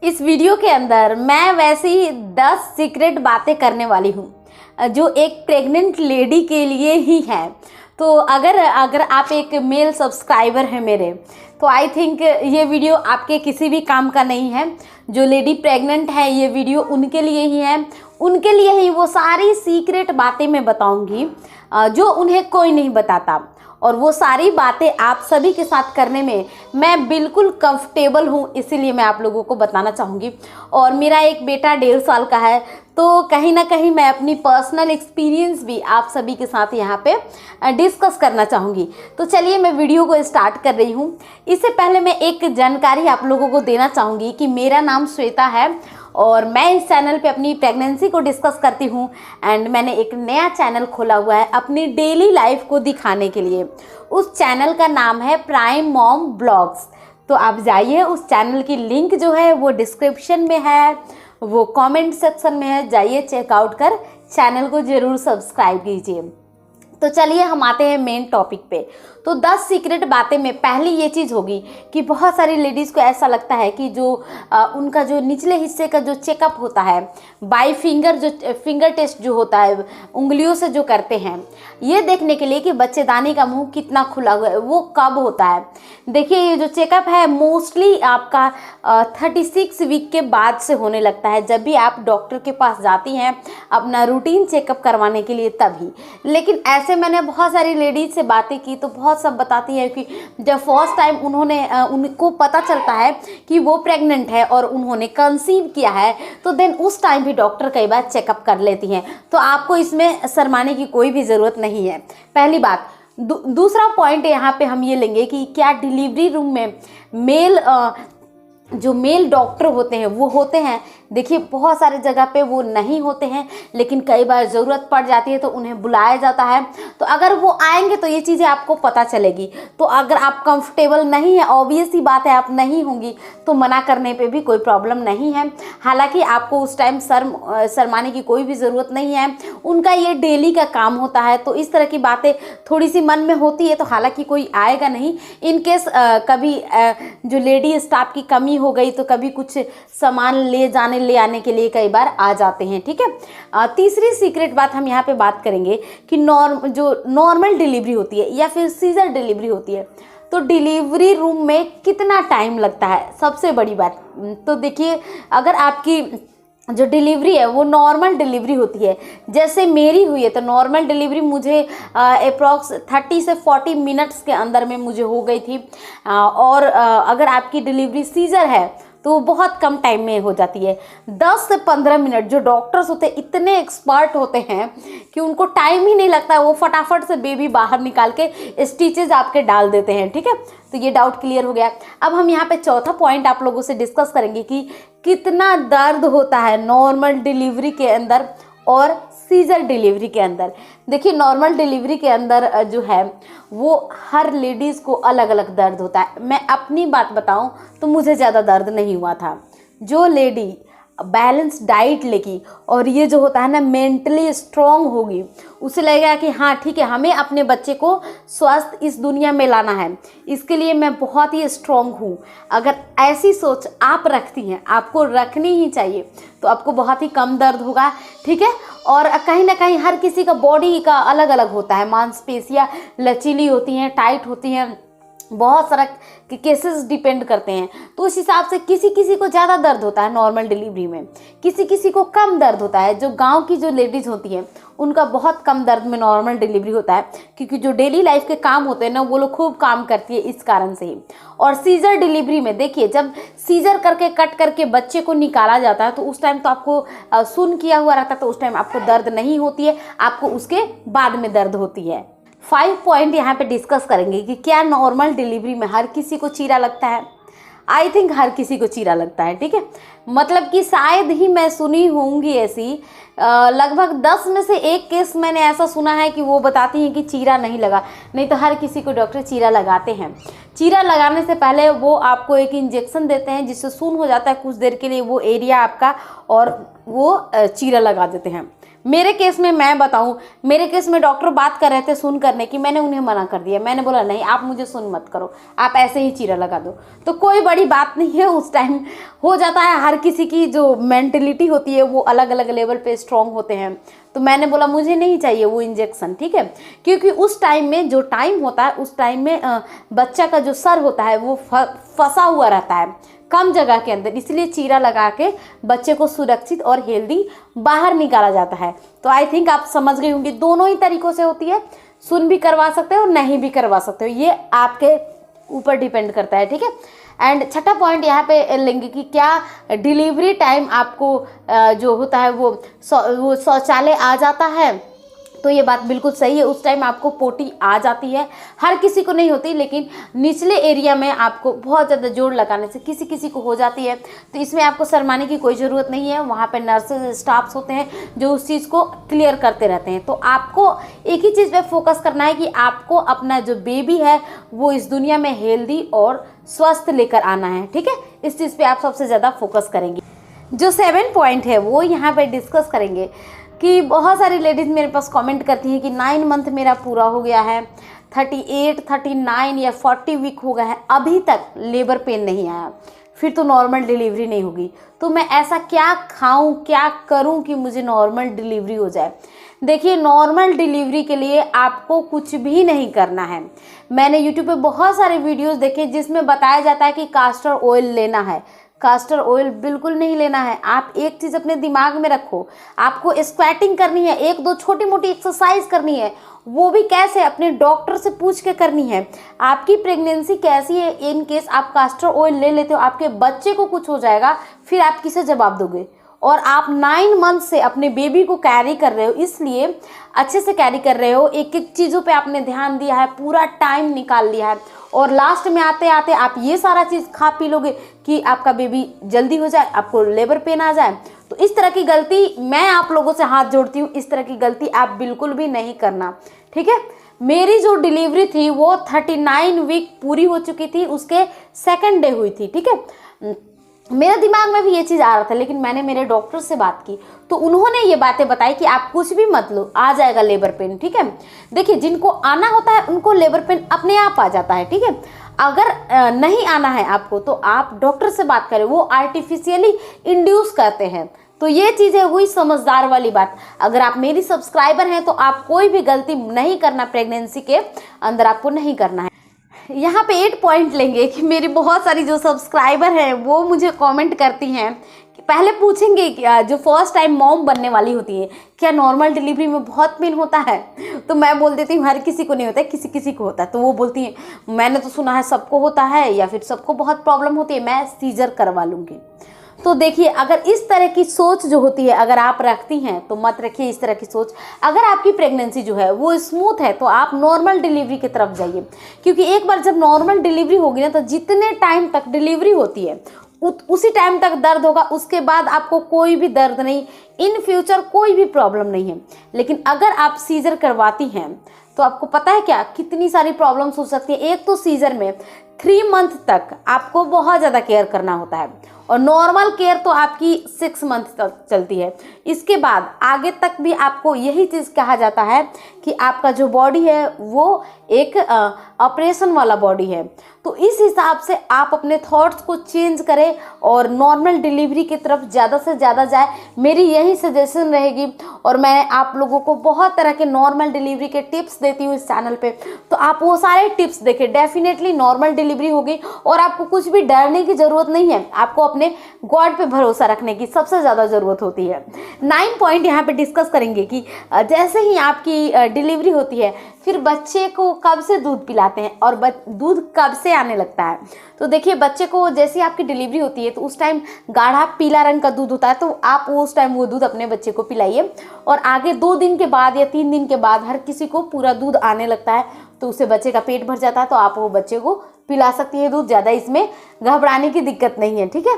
इस वीडियो के अंदर मैं वैसे ही 10 सीक्रेट बातें करने वाली हूँ जो एक प्रेग्नेंट लेडी के लिए ही है। तो अगर आप एक मेल सब्सक्राइबर हैं मेरे, तो आई थिंक ये वीडियो आपके किसी भी काम का नहीं है। जो लेडी प्रेग्नेंट है ये वीडियो उनके लिए ही है, उनके लिए ही वो सारी सीक्रेट बातें मैं बताऊंगी जो उन्हें कोई नहीं बताता। और वो सारी बातें आप सभी के साथ करने में मैं बिल्कुल कंफर्टेबल हूँ, इसीलिए मैं आप लोगों को बताना चाहूँगी। और मेरा एक बेटा 1.5 साल का है, तो कहीं ना कहीं मैं अपनी पर्सनल एक्सपीरियंस भी आप सभी के साथ यहाँ पे डिस्कस करना चाहूँगी। तो चलिए मैं वीडियो को स्टार्ट कर रही हूँ। इससे पहले मैं एक जानकारी आप लोगों को देना चाहूँगी कि मेरा नाम श्वेता है और मैं इस चैनल पे अपनी प्रेगनेंसी को डिस्कस करती हूँ। एंड मैंने एक नया चैनल खोला हुआ है अपनी डेली लाइफ को दिखाने के लिए। उस चैनल का नाम है प्राइम मॉम ब्लॉग्स। तो आप जाइए, उस चैनल की लिंक जो है वो डिस्क्रिप्शन में है, वो कमेंट सेक्शन में है, जाइए चेकआउट कर चैनल को ज़रूर सब्सक्राइब कीजिए। तो चलिए हम आते हैं मेन टॉपिक पे। तो 10 सीक्रेट बातें में पहली ये चीज़ होगी कि बहुत सारी लेडीज़ को ऐसा लगता है कि जो उनका जो निचले हिस्से का जो चेकअप होता है बाई फिंगर, जो फिंगर टेस्ट जो होता है उंगलियों से जो करते हैं, ये देखने के लिए कि बच्चेदानी का मुंह कितना खुला हुआ है, वो कब होता है। देखिए ये जो चेकअप है मोस्टली आपका 36 वीक के बाद से होने लगता है, जब भी आप डॉक्टर के पास जाती हैं अपना रूटीन चेकअप करवाने के लिए तभी। लेकिन ऐसे मैंने बहुत सारी लेडीज से बातें की तो बहुत सब बताती है कि जब फर्स्ट टाइम उनको पता चलता है कि वो प्रेग्नेंट है और उन्होंने कंसीव किया है, तो देन उस टाइम भी डॉक्टर कई बार चेकअप कर लेती हैं। तो आपको इसमें शर्माने की कोई भी ज़रूरत नहीं है, पहली बात। दूसरा पॉइंट यहाँ पे हम ये लेंगे कि क्या डिलीवरी रूम में जो मेल डॉक्टर होते हैं वो होते हैं। देखिए बहुत सारे जगह पे वो नहीं होते हैं, लेकिन कई बार ज़रूरत पड़ जाती है तो उन्हें बुलाया जाता है। तो अगर वो आएंगे तो ये चीज़ें आपको पता चलेगी। तो अगर आप कंफर्टेबल नहीं है, ऑब्वियस ही बात है आप नहीं होंगी, तो मना करने पे भी कोई प्रॉब्लम नहीं है। हालांकि आपको उस टाइम शर्माने की कोई भी ज़रूरत नहीं है, उनका ये डेली का काम होता है। तो इस तरह की बातें थोड़ी सी मन में होती है, तो हालांकि कोई आएगा नहीं। इनकेस कभी जो लेडी स्टाफ की कमी हो गई तो कभी कुछ सामान ले आने के लिए कई बार आ जाते हैं, ठीक है। तीसरी सीक्रेट बात हम यहाँ पे बात करेंगे कि जो नॉर्मल डिलीवरी होती है या फिर सीजर डिलीवरी होती है, तो डिलीवरी रूम में कितना टाइम लगता है, सबसे बड़ी बात। तो देखिए अगर आपकी जो डिलीवरी है वो नॉर्मल डिलीवरी होती है, जैसे मेरी हुई है, तो नॉर्मल डिलीवरी मुझे अप्रॉक्स 30 से 40 मिनट्स के अंदर में मुझे हो गई थी। और अगर आपकी डिलीवरी सीजर है तो बहुत कम टाइम में हो जाती है, 10 से 15 मिनट। जो डॉक्टर्स होते हैं इतने एक्सपर्ट होते हैं कि उनको टाइम ही नहीं लगता है, वो फटाफट से बेबी बाहर निकाल के स्टिचेज आपके डाल देते हैं, ठीक है। तो ये डाउट क्लियर हो गया। अब हम यहाँ पे चौथा पॉइंट आप लोगों से डिस्कस करेंगे कि कितना दर्द होता है नॉर्मल डिलीवरी के अंदर और सीजर डिलीवरी के अंदर। देखिए नॉर्मल डिलीवरी के अंदर जो है वो हर लेडीज़ को अलग अलग दर्द होता है। मैं अपनी बात बताऊं तो मुझे ज़्यादा दर्द नहीं हुआ था। जो लेडी बैलेंस डाइट लेगी और ये जो होता है ना मेंटली स्ट्रॉन्ग होगी, उसे लगेगा कि हाँ ठीक है, हमें अपने बच्चे को स्वस्थ इस दुनिया में लाना है, इसके लिए मैं बहुत ही स्ट्रॉन्ग हूँ। अगर ऐसी सोच आप रखती हैं, आपको रखनी ही चाहिए, तो आपको बहुत ही कम दर्द होगा, ठीक है। और कहीं ना कहीं हर किसी का बॉडी का अलग अलग होता है, मांसपेशियाँ लचीली होती हैं, टाइट होती हैं, बहुत सारा केसेस डिपेंड करते हैं। तो उस हिसाब से किसी किसी को ज़्यादा दर्द होता है नॉर्मल डिलीवरी में, किसी किसी को कम दर्द होता है। जो गांव की जो लेडीज़ होती हैं उनका बहुत कम दर्द में नॉर्मल डिलीवरी होता है, क्योंकि जो डेली लाइफ के काम होते हैं ना वो लोग खूब काम करती है, इस कारण से ही। और सीजर डिलीवरी में देखिए जब सीजर करके कट करके बच्चे को निकाला जाता है तो उस टाइम तो आपको सुन्न किया हुआ रहता है, तो उस टाइम आपको दर्द नहीं होती है, आपको उसके बाद में दर्द होती है। 5 पॉइंट यहाँ पे डिस्कस करेंगे कि क्या नॉर्मल डिलीवरी में हर किसी को चीरा लगता है। आई थिंक हर किसी को चीरा लगता है, ठीक है। मतलब कि शायद ही मैं सुनी होंगी ऐसी, लगभग 10 में से 1 केस मैंने ऐसा सुना है कि वो बताती हैं कि चीरा नहीं लगा, नहीं तो हर किसी को डॉक्टर चीरा लगाते हैं। चीरा लगाने से पहले वो आपको एक इंजेक्शन देते हैं जिससे सून हो जाता है कुछ देर के लिए वो एरिया आपका, और वो चीरा लगा देते हैं। मेरे केस में मैं बताऊं, मेरे केस में डॉक्टर बात कर रहे थे सुन करने की, मैंने उन्हें मना कर दिया। मैंने बोला नहीं, आप मुझे सुन मत करो, आप ऐसे ही चीरा लगा दो। तो कोई बड़ी बात नहीं है, उस टाइम हो जाता है। हर किसी की जो मेंटलिटी होती है वो अलग अलग लेवल पे स्ट्रांग होते हैं। तो मैंने बोला मुझे नहीं चाहिए वो इंजेक्शन, ठीक है, क्योंकि उस टाइम में जो टाइम होता है उस टाइम में बच्चा का जो सर होता है वो फंसा हुआ रहता है कम जगह के अंदर, इसलिए चीरा लगा के बच्चे को सुरक्षित और हेल्दी बाहर निकाला जाता है। तो आई थिंक आप समझ गए होंगे, दोनों ही तरीकों से होती है, सुन भी करवा सकते हो और नहीं भी करवा सकते हो, ये आपके ऊपर डिपेंड करता है, ठीक है। एंड छठा पॉइंट यहाँ पे लेंगे कि क्या डिलीवरी टाइम आपको जो होता है वो शौचालय आ जाता है। तो ये बात बिल्कुल सही है, उस टाइम आपको पोटी आ जाती है। हर किसी को नहीं होती, लेकिन निचले एरिया में आपको बहुत ज़्यादा जोर लगाने से किसी किसी को हो जाती है। तो इसमें आपको शर्माने की कोई ज़रूरत नहीं है, वहाँ पे नर्सेज स्टाफ्स होते हैं जो उस चीज़ को क्लियर करते रहते हैं। तो आपको एक ही चीज़ पे फोकस करना है कि आपको अपना जो बेबी है वो इस दुनिया में हेल्दी और स्वस्थ लेकर आना है, ठीक है। इस चीज़ पर आप सबसे ज़्यादा फोकस करेंगे। जो 7 पॉइंट है वो यहाँ पर डिस्कस करेंगे कि बहुत सारी लेडीज़ मेरे पास कमेंट करती हैं कि 9 मंथ मेरा पूरा हो गया है, 38, 39 या 40 वीक हो गया है, अभी तक लेबर पेन नहीं आया, फिर तो नॉर्मल डिलीवरी नहीं होगी। तो मैं ऐसा क्या खाऊं, क्या करूं कि मुझे नॉर्मल डिलीवरी हो जाए। देखिए, नॉर्मल डिलीवरी के लिए आपको कुछ भी नहीं करना है। मैंने यूट्यूब पे बहुत सारे वीडियोज़ देखे जिसमें बताया जाता है कि कास्टर ऑयल लेना है। कास्टर ऑयल बिल्कुल नहीं लेना है। आप एक चीज़ अपने दिमाग में रखो, आपको स्क्वैटिंग करनी है, 1-2 छोटी मोटी एक्सरसाइज करनी है, वो भी कैसे, अपने डॉक्टर से पूछ के करनी है। आपकी प्रेगनेंसी कैसी है, इन केस आप कास्टर ऑयल ले लेते हो, आपके बच्चे को कुछ हो जाएगा, फिर आप किसे जवाब दोगे। और आप 9 मंथ से अपने बेबी को कैरी कर रहे हो, इसलिए अच्छे से कैरी कर रहे हो, एक एक चीज़ों पे आपने ध्यान दिया है, पूरा टाइम निकाल लिया है, और लास्ट में आते आते आप ये सारा चीज़ खा पी लोगे कि आपका बेबी जल्दी हो जाए, आपको लेबर पेन आ जाए। तो इस तरह की गलती मैं आप लोगों से हाथ जोड़ती हूँ, इस तरह की गलती आप बिल्कुल भी नहीं करना, ठीक है। मेरी जो डिलीवरी थी वो 39 वीक पूरी हो चुकी थी, उसके 2nd डे हुई थी, ठीक है। मेरे दिमाग में भी ये चीज़ आ रहा था, लेकिन मैंने मेरे डॉक्टर से बात की तो उन्होंने ये बातें बताई कि आप कुछ भी मत लो, आ जाएगा लेबर पेन, ठीक है। देखिए, जिनको आना होता है उनको लेबर पेन अपने आप आ जाता है, ठीक है। अगर नहीं आना है आपको तो आप डॉक्टर से बात करें, वो आर्टिफिशियली इंड्यूस करते हैं। तो ये चीज़ है वही समझदार वाली बात। अगर आप मेरी सब्सक्राइबर हैं तो आप कोई भी गलती नहीं करना, प्रेगनेंसी के अंदर आपको नहीं करना है। यहाँ पे 8 पॉइंट लेंगे कि मेरी बहुत सारी जो सब्सक्राइबर हैं वो मुझे कमेंट करती हैं कि पहले पूछेंगे कि जो फर्स्ट टाइम मॉम बनने वाली होती है, क्या नॉर्मल डिलीवरी में बहुत पेन होता है। तो मैं बोल देती हूँ हर किसी को नहीं होता है, किसी किसी को होता है। तो वो बोलती हैं मैंने तो सुना है सबको होता है, या फिर सबको बहुत प्रॉब्लम होती है, मैं सीजर करवा लूँगी। तो देखिए, अगर इस तरह की सोच जो होती है अगर आप रखती हैं तो मत रखिए इस तरह की सोच। अगर आपकी प्रेगनेंसी जो है वो स्मूथ है तो आप नॉर्मल डिलीवरी की तरफ जाइए, क्योंकि एक बार जब नॉर्मल डिलीवरी होगी ना तो जितने टाइम तक डिलीवरी होती है उसी टाइम तक दर्द होगा, उसके बाद आपको कोई भी दर्द नहीं, इन फ्यूचर कोई भी प्रॉब्लम नहीं है। लेकिन अगर आप सीजर करवाती हैं तो आपको पता है क्या कितनी सारी प्रॉब्लम्स हो सकती है। एक तो सीजर में 3 मंथ तक आपको बहुत ज़्यादा केयर करना होता है, और नॉर्मल केयर तो आपकी 6 मंथ तक चलती है। इसके बाद आगे तक भी आपको यही चीज़ कहा जाता है कि आपका जो बॉडी है वो एक ऑपरेशन वाला बॉडी है। तो इस हिसाब से आप अपने थॉट्स को चेंज करें और नॉर्मल डिलीवरी की तरफ ज़्यादा से ज़्यादा जाए, मेरी यही सजेशन रहेगी। और मैं आप लोगों को बहुत तरह के नॉर्मल डिलीवरी के टिप्स देती हूँ इस चैनल पे, तो आप वो सारे टिप्स देखें, डेफिनेटली नॉर्मल डिलीवरी होगी और आपको कुछ भी डरने की ज़रूरत नहीं है। आपको अपने गॉड पे भरोसा रखने की सबसे ज़्यादा ज़रूरत होती है। 9 पॉइंट यहाँ पे डिस्कस करेंगे कि जैसे ही आपकी डिलीवरी होती है फिर बच्चे को कब से दूध पिलाते हैं और दूध कब से आने लगता है। तो देखिए, बच्चे को जैसे आपकी डिलीवरी होती है तो उस टाइम गाढ़ा पीला रंग का दूध होता है, तो आप उस टाइम वो दूध अपने बच्चे को पिलाइए। और आगे 2 दिन के बाद या 3 दिन के बाद हर किसी को पूरा दूध आने लगता है, तो उससे बच्चे का पेट भर जाता है, तो आप वो बच्चे को पिला सकती है दूध। ज़्यादा इसमें घबराने की दिक्कत नहीं है, ठीक है।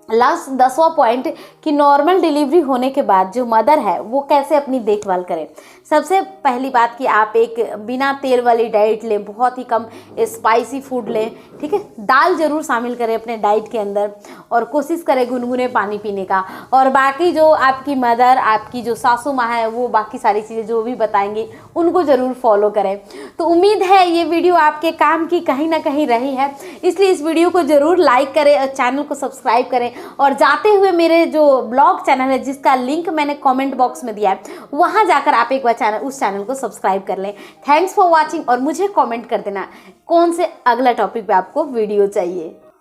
लास्ट 10वां पॉइंट कि नॉर्मल डिलीवरी होने के बाद जो मदर है वो कैसे अपनी देखभाल करें। सबसे पहली बात कि आप एक बिना तेल वाली डाइट लें, बहुत ही कम स्पाइसी फूड लें, ठीक है। दाल ज़रूर शामिल करें अपने डाइट के अंदर और कोशिश करें गुनगुने पानी पीने का। और बाकी जो आपकी मदर, आपकी जो सासू माँ है, वो बाकी सारी चीज़ें जो भी बताएंगी उनको ज़रूर फॉलो करें। तो उम्मीद है ये वीडियो आपके काम की कहीं ना कहीं रही है, इसलिए इस वीडियो को ज़रूर लाइक करें और चैनल को सब्सक्राइब करें। और जाते हुए मेरे जो ब्लॉग चैनल है जिसका लिंक मैंने कमेंट बॉक्स में दिया है, वहां जाकर आप एक बार उस चैनल को सब्सक्राइब कर लें। थैंक्स फॉर वॉचिंग और मुझे कमेंट कर देना कौन से अगला टॉपिक पे आपको वीडियो चाहिए।